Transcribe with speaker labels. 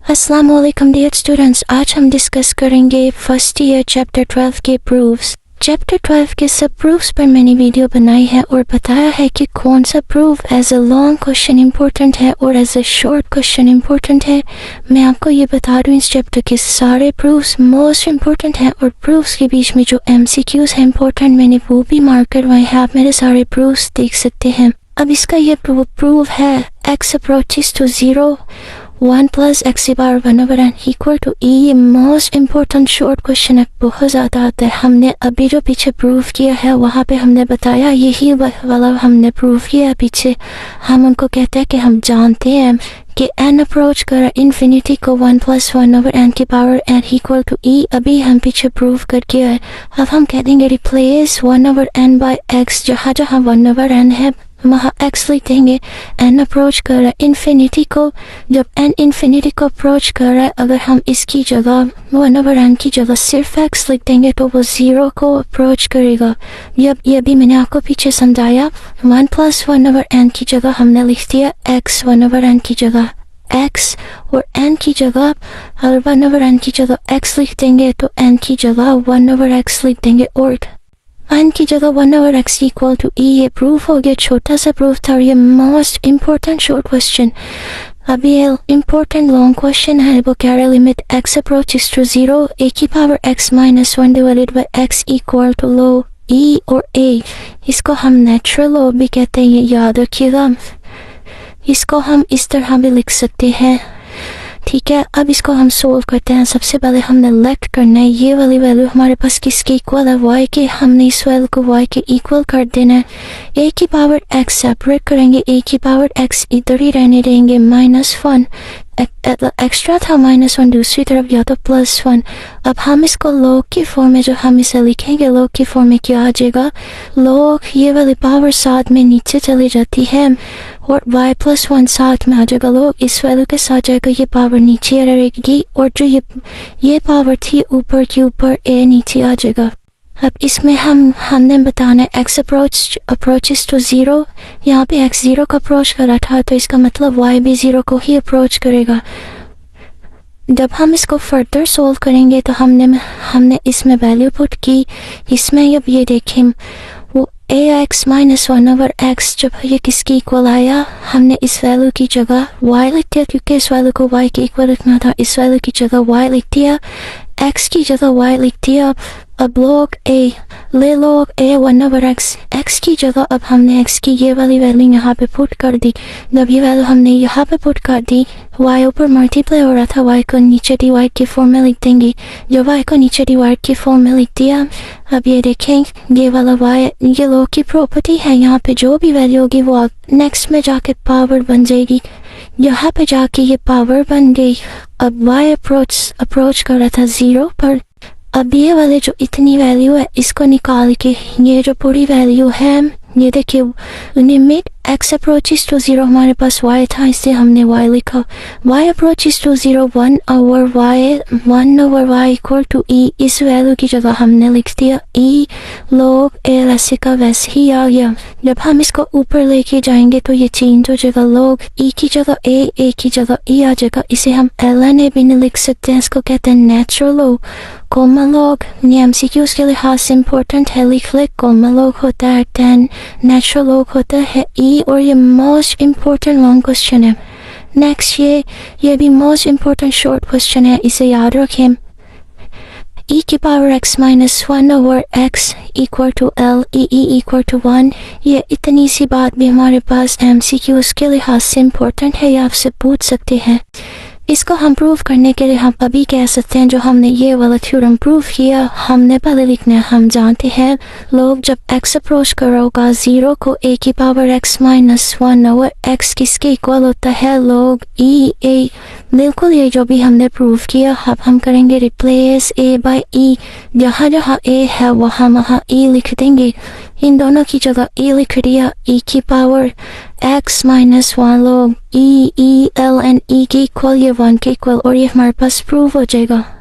Speaker 1: अस्सलाम वालेकुम dear students, आज हम डिस्कस करेंगे फर्स्ट ईयर चैप्टर 12 के प्रूफ्स। चैप्टर 12 के सब प्रूफ्स पर मैंने वीडियो बनाई है और बताया है कि कौन सा proof as a long question important है और as a short question important है। मैं आपको ये बता दूं, इस चैप्टर के सारे प्रूफ्स मोस्ट इम्पोर्टेंट हैं और प्रूफ्स के बीच में जो MCQs है इम्पोर्टेंट, मैंने वो भी मार्क करवाए हैं। आप मेरे सारे प्रूफ्स देख सकते हैं। अब इसका ये प्रूफ है x approaches to 0 1 plus x bar 1/n equal to e। ये मोस्ट इम्पोर्टेंट शॉर्ट क्वेश्चन है, बहुत ज़्यादा आता है। हमने अभी जो पीछे प्रूफ किया है वहाँ पे हमने बताया, यही वाला हमने प्रूफ किया पीछे। हम उनको कहते हैं कि हम जानते हैं कि n अप्रोच कर इन्फिनिटी को 1 + 1/n की power n equal to e। अभी हम पीछे प्रूफ करके आए। अब हम कह देंगे रिप्लेस 1/n बाय x। जहाँ जहाँ 1/n है वहाँ x लिख देंगे। n अप्रोच कर रहा है इन्फिनिटी को, जब n इन्फिनिटी को अप्रोच कर रहा है, अगर हम इसकी जगह 1/n की जगह सिर्फ x लिख देंगे तो वो 0 को अप्रोच करेगा। ये भी मैंने आपको पीछे समझाया। 1 + 1/n की जगह हमने लिख दिया x, 1/n की जगह x और n की जगह, अगर 1/n की जगह x लिख देंगे तो n की जगह 1/x लिख देंगे और n की जगह 1/x इक्वल टू e। ये प्रूफ हो गया, छोटा सा प्रूफ था और ये मोस्ट इम्पोर्टेंट शॉर्ट क्वेश्चन। अभी ये इम्पोर्टेंट लॉन्ग क्वेश्चन है। वो कह रहा है limit x approaches to 0 a की power x - 1 divided by x equal to log e और a। इसको हम नेचुरल लॉ भी कहते हैं, ये याद रखिएगा। इसको हम इस तरह भी लिख सकते हैं, ठीक है। अब इसको हम सोल्व करते हैं। सबसे पहले हमने लेट करना है ये वाली वैल्यू हमारे पास किसके इक्वल है, y के। हमने इस वैल्यू को y के इक्वल कर देना है। a की पावर x सेपरेट करेंगे, a की पावर x इधर ही रहने देंगे, -1 एक्स्ट्रा था -1 दूसरी तरफ, या तो +1। अब हम इसको लॉग की फॉर्म में, जो हम इसे लिखेंगे लॉग की फॉर्म में, क्या आ जाएगा, लॉग ये वाली पावर साथ में नीचे चली जाती है और y + 1 साथ में आ जाएगा। लॉग इस वैल्यू के साथ जाएगा, ये पावर नीचे रहेगी और जो ये पावर थी ऊपर की ऊपर a नीचे आ जाएगा। अब इसमें हमने बताना है x अप्रोचेस टू 0। यहाँ पे x 0 का अप्रोच कर रहा था तो इसका मतलब y भी 0 को ही अप्रोच करेगा। जब हम इसको फर्दर सोल्व करेंगे तो हमने इसमें वैल्यू पुट की। इसमें अब ये देखें, वो ax - 1/x जब ये किसकी इक्वल आया, हमने इस वैल्यू की जगह y लिख दिया, क्योंकि इस वैल्यू को y के इक्वल लिखना था। इस वैल्यू की जगह y लिख दिया, x की जगह y लिख दिया। अब log a ले log a 1/x, x की जगह अब हमने x की ये वाली वैल्यू यहाँ पे पुट कर दी। जब ये वैल्यू हमने यहाँ पे पुट कर दी, y ऊपर मल्टीप्लाई हो रहा था, y को नीचे डिवाइड की फॉर्म में लिख देंगे। जो y को नीचे डिवाइड की फॉर्म में लिख दिया, अब ये देखें ये वाला y, ये log की प्रॉपर्टी है। यहाँ पे जो भी वैल्यू होगी वो नेक्स्ट में जाके पावर बन जाएगी। यहाँ पे जाके ये पावर बन गई। अब y अप्रोच कर रहा था 0 पर। अब ये वाले जो इतनी वैल्यू है इसको निकाल के ये जो पूरी वैल्यू है, ये देखिए लिमिट x अप्रोचेस टू 0, हमारे पास y था इससे हमने y लिखा। y approaches to 0 1/y equal to e। इस वैल्यू की जगह हमने लिख दिया e log a, वैसे का वैसे ही आ गया। जब हम इसको ऊपर लेके जाएंगे तो ये चेंज हो जाएगा, log e की जगह a की जगह e आ जाएगा। इसे हम ln भी नहीं लिख सकते हैं, इसको कहते हैं नेचुरल लॉग। कॉमन लॉग ये MCQs के लिहाज से इम्पोर्टेंट है, लिख ले। कॉमन लॉग होता है 10, नेचुरल लॉग होता है e और ये मोस्ट इम्पोर्टेंट लॉन्ग क्वेश्चन है। नेक्स्ट ये भी मोस्ट इम्पोर्टेंट शॉर्ट क्वेश्चन है, इसे याद रखें। e की power x - 1/x equal to l e equal to 1। ये इतनी सी बात भी हमारे पास MCQs के लिहाज से इम्पोर्टेंट है, ये आपसे पूछ सकते हैं। इसको हम प्रूव करने के लिए हम अभी कह सकते हैं, जो हमने ये वाला थ्योरम प्रूफ किया, हमने पहले लिखना है। हम जानते हैं लोग जब x अप्रोच कर रहा होगा 0 को, a की पावर x - 1/x किसके इक्वल होता है, log e a। बिल्कुल ये जो भी हमने प्रूफ किया। अब हम करेंगे रिप्लेस a बाय e। जहाँ जहाँ a है वहाँ e लिख देंगे। इन दोनों की जगह e लिख दिया, e की power x - 1 log e ln e के इक्वल, ये 1 के इक्वल, और ये हमारे पास प्रूव हो जाएगा।